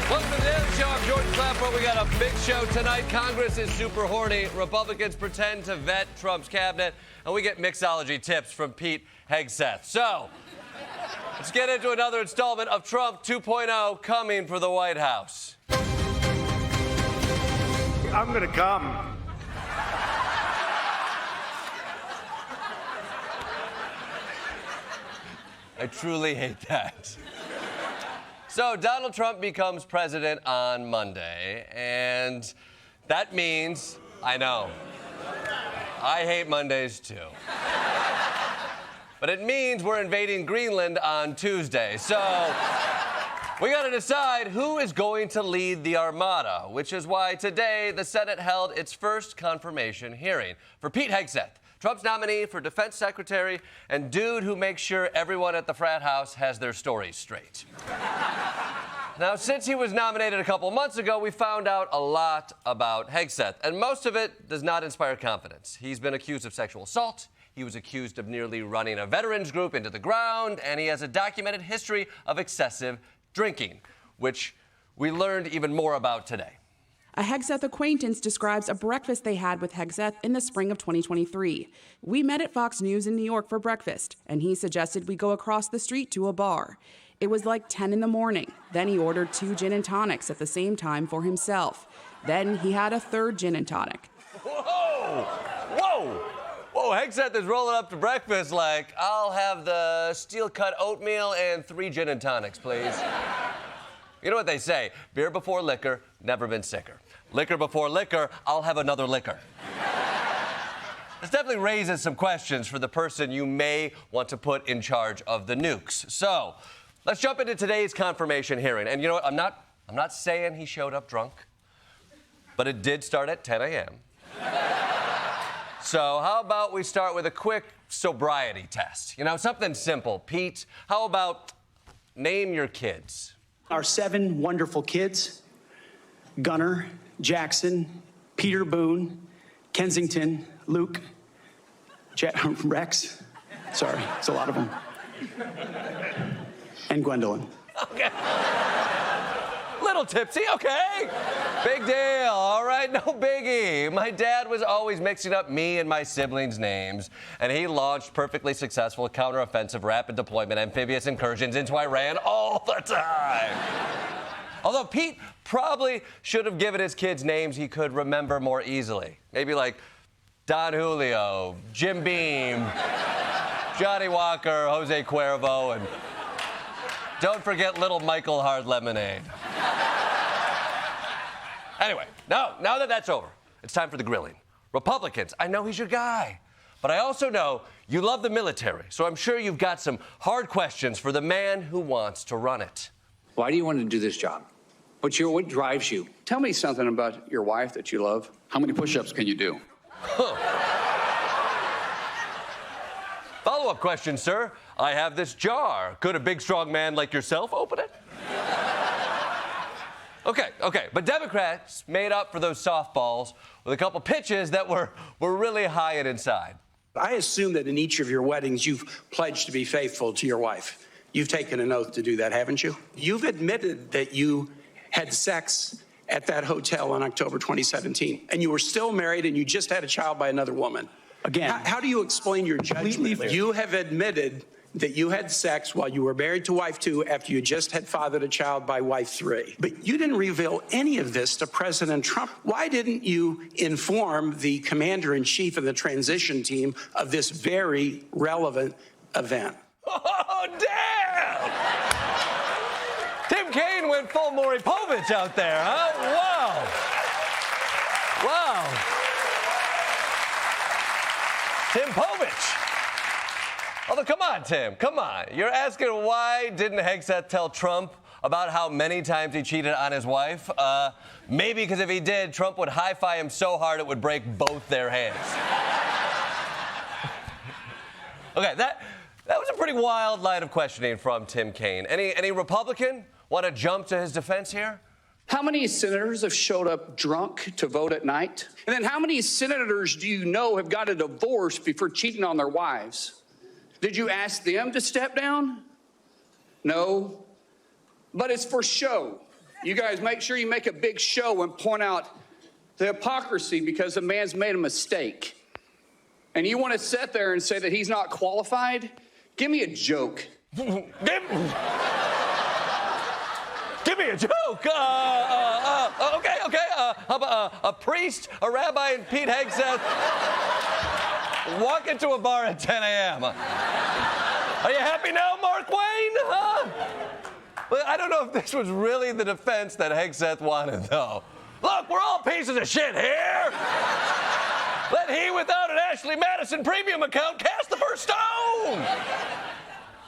Welcome to the Daily Show. I'm Jordan Klepper. We got a big show tonight. Congress is super horny. Republicans pretend to vet Trump's cabinet. And we get mixology tips from Pete Hegseth. So, let's get into another installment of Trump 2.0 coming for the White House. I'm gonna come. I truly hate that. So Donald Trump becomes president on Monday, and that means, I know, I hate Mondays too. But it means we're invading Greenland on Tuesday. So we got to decide who is going to lead the armada, which is why today the Senate held its first confirmation hearing for Pete Hegseth, Trump's nominee for defense secretary and dude who makes sure everyone at the frat house has their stories straight. Now, since he was nominated a couple months ago, we found out a lot about Hegseth, and most of it does not inspire confidence. He's been accused of sexual assault, he was accused of nearly running a veterans group into the ground, and he has a documented history of excessive drinking, which we learned even more about today. A Hegseth acquaintance describes a breakfast they had with Hegseth in the spring of 2023. We met at Fox News in New York for breakfast, and he suggested we go across the street to a bar. It was like 10 in the morning. Then he ordered 2 gin and tonics at the same time for himself. Then he had a 3rd gin and tonic. Whoa! Whoa! Whoa, Hegseth is rolling up to breakfast like, I'll have the steel-cut oatmeal and 3 gin and tonics, please. You know what they say, beer before liquor, never been sicker. Liquor before liquor, I'll have another liquor. This definitely raises some questions for the person you may want to put in charge of the nukes. So, let's jump into today's confirmation hearing. And you know what, I'm not saying he showed up drunk, but it did start at 10 a.m. So how about we start with a quick sobriety test? You know, something simple. Pete, how about name your kids? Our 7 wonderful kids, Gunnar, Jackson, Peter Boone, Kensington, Luke, Rex, sorry, it's a lot of them, and Gwendolyn. Okay. Little tipsy, okay. Big deal, all right, no biggie. My dad was always mixing up me and my siblings' names, and he launched perfectly successful counteroffensive rapid deployment amphibious incursions into Iran all the time. Although Pete probably should have given his kids names he could remember more easily. Maybe like Don Julio, Jim Beam, Johnny Walker, Jose Cuervo, and don't forget little Michael Hard Lemonade. Anyway, now that that's over, it's time for the grilling. Republicans, I know he's your guy, but I also know you love the military, so I'm sure you've got some hard questions for the man who wants to run it. Why do you want to do this job? What drives you? Tell me something about your wife that you love. How many push-ups can you do? Follow-up question, sir. I have this jar. Could a big, strong man like yourself open it? Okay, but Democrats made up for those softballs with a couple pitches that were really high and inside. I assume that in each of your weddings, you've pledged to be faithful to your wife. You've taken an oath to do that, haven't you? You've admitted that you had sex at that hotel in October 2017, and you were still married and you just had a child by another woman. Again, how do you explain your judgment? You have admitted that you had sex while you were married to wife 2 after you just had fathered a child by wife 3. But you didn't reveal any of this to President Trump. Why didn't you inform the commander-in-chief of the transition team of this very relevant event? Oh, damn! Tim Kaine went full Maury Povich out there, huh? Wow. Tim Povich. Although, come on, Tim, come on. You're asking why didn't Hegseth tell Trump about how many times he cheated on his wife? Maybe because if he did, Trump would high-five him so hard it would break both their hands. Okay, that was a pretty wild line of questioning from Tim Kaine. Any Republican want to jump to his defense here? How many senators have showed up drunk to vote at night? And then how many senators do you know have got a divorce before cheating on their wives? Did you ask them to step down? No. But it's for show. You guys make sure you make a big show and point out the hypocrisy because a man's made a mistake. And you want to sit there and say that he's not qualified? Give me a joke. Give me a joke. Okay. How about a priest, a rabbi, and Pete Hegseth walk into a bar at 10 a.m. Are you happy now, Mark Wayne? Huh? Well, I don't know if this was really the defense that Hegseth wanted, though. Look, we're all pieces of shit here. Let he without an Ashley Madison premium account cast the first stone.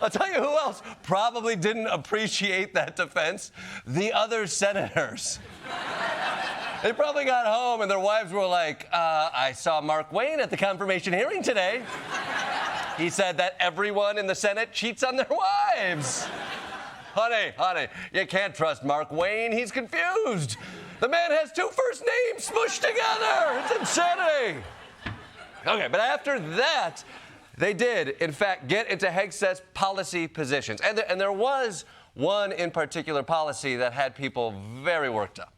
I'll tell you who else probably didn't appreciate that defense. The other senators. They probably got home and their wives were like, I saw Mark Wayne at the confirmation hearing today. He said that everyone in the Senate cheats on their wives. Honey, you can't trust Mark Wayne. He's confused. The man has two first names smushed together. It's insanity. Okay, but after that, they did, in fact, get into Hegseth's policy positions. And there was one in particular policy that had people very worked up.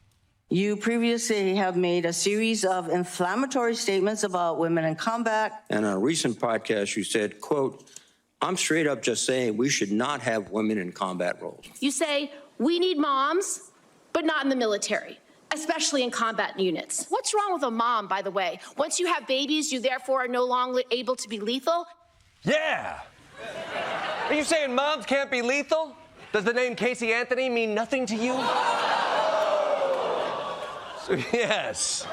You previously have made a series of inflammatory statements about women in combat. And on a recent podcast, you said, quote, I'm straight up just saying we should not have women in combat roles. You say, we need moms, but not in the military, especially in combat units. What's wrong with a mom, by the way? Once you have babies, you therefore are no longer able to be lethal? Yeah. Are you saying moms can't be lethal? Does the name Casey Anthony mean nothing to you? Yes.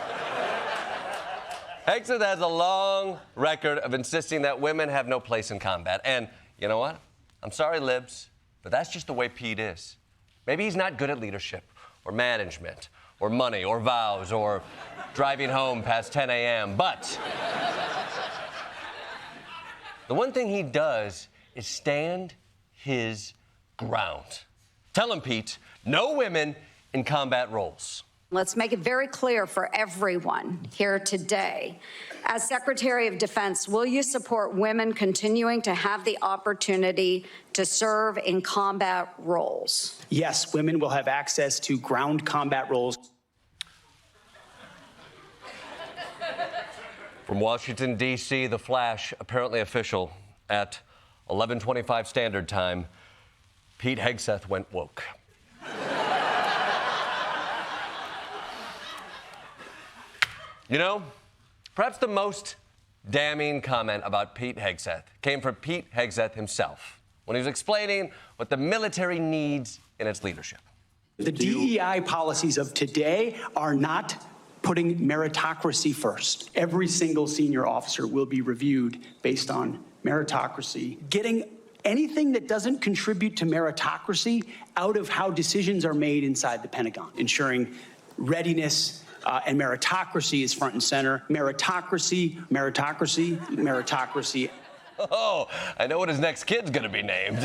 Hegseth has a long record of insisting that women have no place in combat. And you know what? I'm sorry, libs, but that's just the way Pete is. Maybe he's not good at leadership or management or money or vows or driving home past 10 a.m., but the one thing he does is stand his ground. Tell him, Pete, no women in combat roles. Let's make it very clear for everyone here today. As Secretary of Defense, will you support women continuing to have the opportunity to serve in combat roles? Yes, women will have access to ground combat roles. From Washington, D.C., The Flash, apparently official, at 11:25 Standard Time, Pete Hegseth went woke. You know, perhaps the most damning comment about Pete Hegseth came from Pete Hegseth himself when he was explaining what the military needs in its leadership. The DEI policies of today are not putting meritocracy first. Every single senior officer will be reviewed based on meritocracy. Getting anything that doesn't contribute to meritocracy out of how decisions are made inside the Pentagon, ensuring readiness, and meritocracy is front and center. Meritocracy. Oh, I know what his next kid's gonna be named.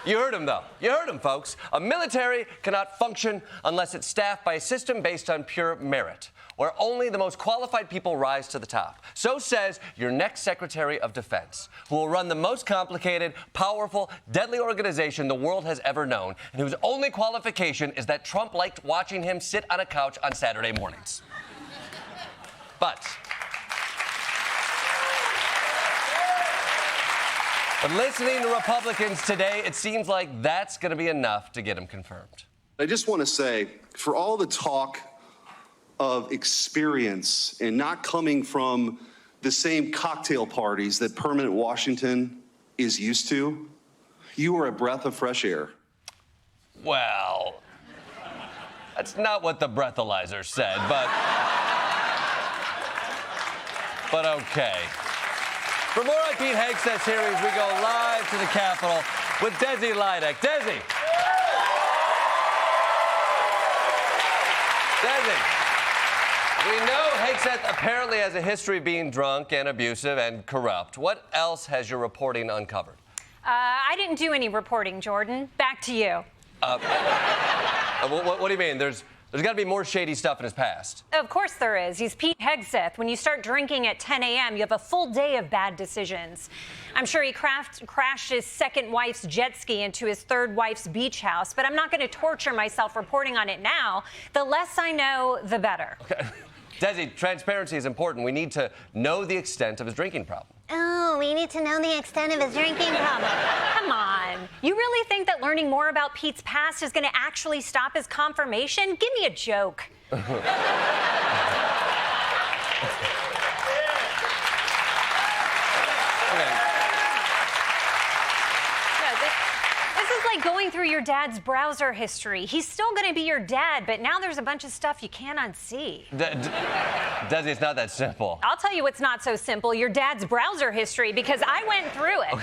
You heard him, though. You heard him, folks. A military cannot function unless it's staffed by a system based on pure merit, where only the most qualified people rise to the top. So says your next Secretary of Defense, who will run the most complicated, powerful, deadly organization the world has ever known, and whose only qualification is that Trump liked watching him sit on a couch on Saturday mornings. But listening to Republicans today, it seems like that's going to be enough to get him confirmed. I just want to say, for all the talk of experience and not coming from the same cocktail parties that permanent Washington is used to, you are a breath of fresh air. Well, that's not what the breathalyzer said, but okay. For more on Pete Hegseth's hearings, we go live to the Capitol with Desi Lydic. Desi, we know Hegseth apparently has a history of being drunk and abusive and corrupt. What else has your reporting uncovered? I didn't do any reporting, Jordan. Back to you. What do you mean? There's There's got to be more shady stuff in his past. Of course there is. He's Pete Hegseth. When you start drinking at 10 a.m., you have a full day of bad decisions. I'm sure he crashed his second wife's jet ski into his third wife's beach house, but I'm not going to torture myself reporting on it now. The less I know, the better. Okay. Desi, transparency is important. We need to know the extent of his drinking problem. Oh, we need to know the extent of his drinking problem. Come on. You really think that learning more about Pete's past is going to actually stop his confirmation? Give me a joke. This is like going through your dad's browser history. He's still going to be your dad, but now there's a bunch of stuff you can't unsee. Desi, it's not that simple. I'll tell you what's not so simple, your dad's browser history, because I went through it.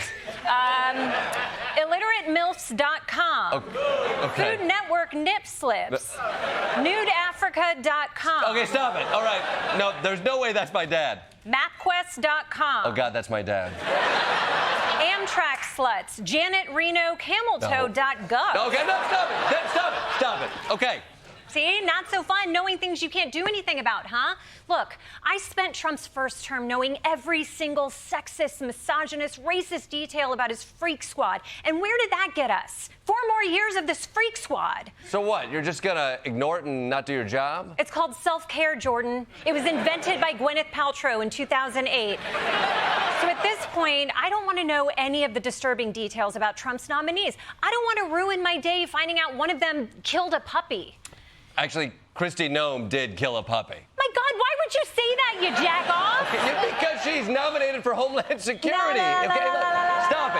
IlliterateMilfs.com. Okay. Food Network nip slips. NudeAfrica.com. Okay, stop it. All right. No, there's no way that's my dad. MapQuest.com. Oh, God, that's my dad. Amtrak sluts. JanetRenoCamelToe.gov. Okay, no, stop it. Stop it. Okay. See, not so fun knowing things you can't do anything about, huh? Look, I spent Trump's first term knowing every single sexist, misogynist, racist detail about his freak squad. And where did that get us? 4 more years of this freak squad. So what? You're just gonna ignore it and not do your job? It's called self-care, Jordan. It was invented by Gwyneth Paltrow in 2008. So at this point, I don't want to know any of the disturbing details about Trump's nominees. I don't want to ruin my day finding out one of them killed a puppy. Actually, Kristi Noem did kill a puppy. My God, why would you say that, you jack-off? Okay, because she's nominated for Homeland Security. Stop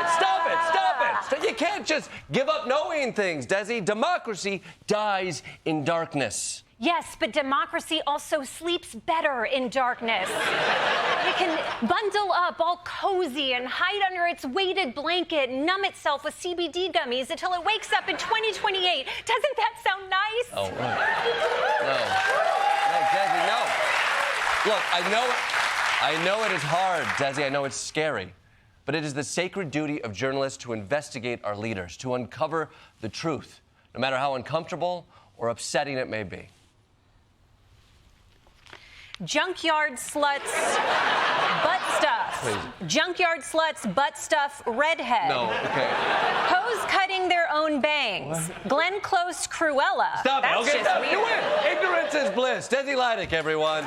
it. You can't just give up knowing things, Desi. Democracy dies in darkness. Yes, but democracy also sleeps better in darkness. It can bundle up all cozy and hide under its weighted blanket and numb itself with CBD gummies until it wakes up in 2028. Doesn't that sound nice? Oh, right. No, Desi, no. Look, I know it is hard, Desi. I know it's scary. But it is the sacred duty of journalists to investigate our leaders, to uncover the truth, no matter how uncomfortable or upsetting it may be. Junkyard sluts, butt stuff. Please. Junkyard sluts, butt stuff, redhead. No, okay. Hoes cutting their own bangs. What? Glenn Close, Cruella. Stop it. That's Okay, just stop. weird. You win. Ignorance is bliss. Desi Lydic, everyone.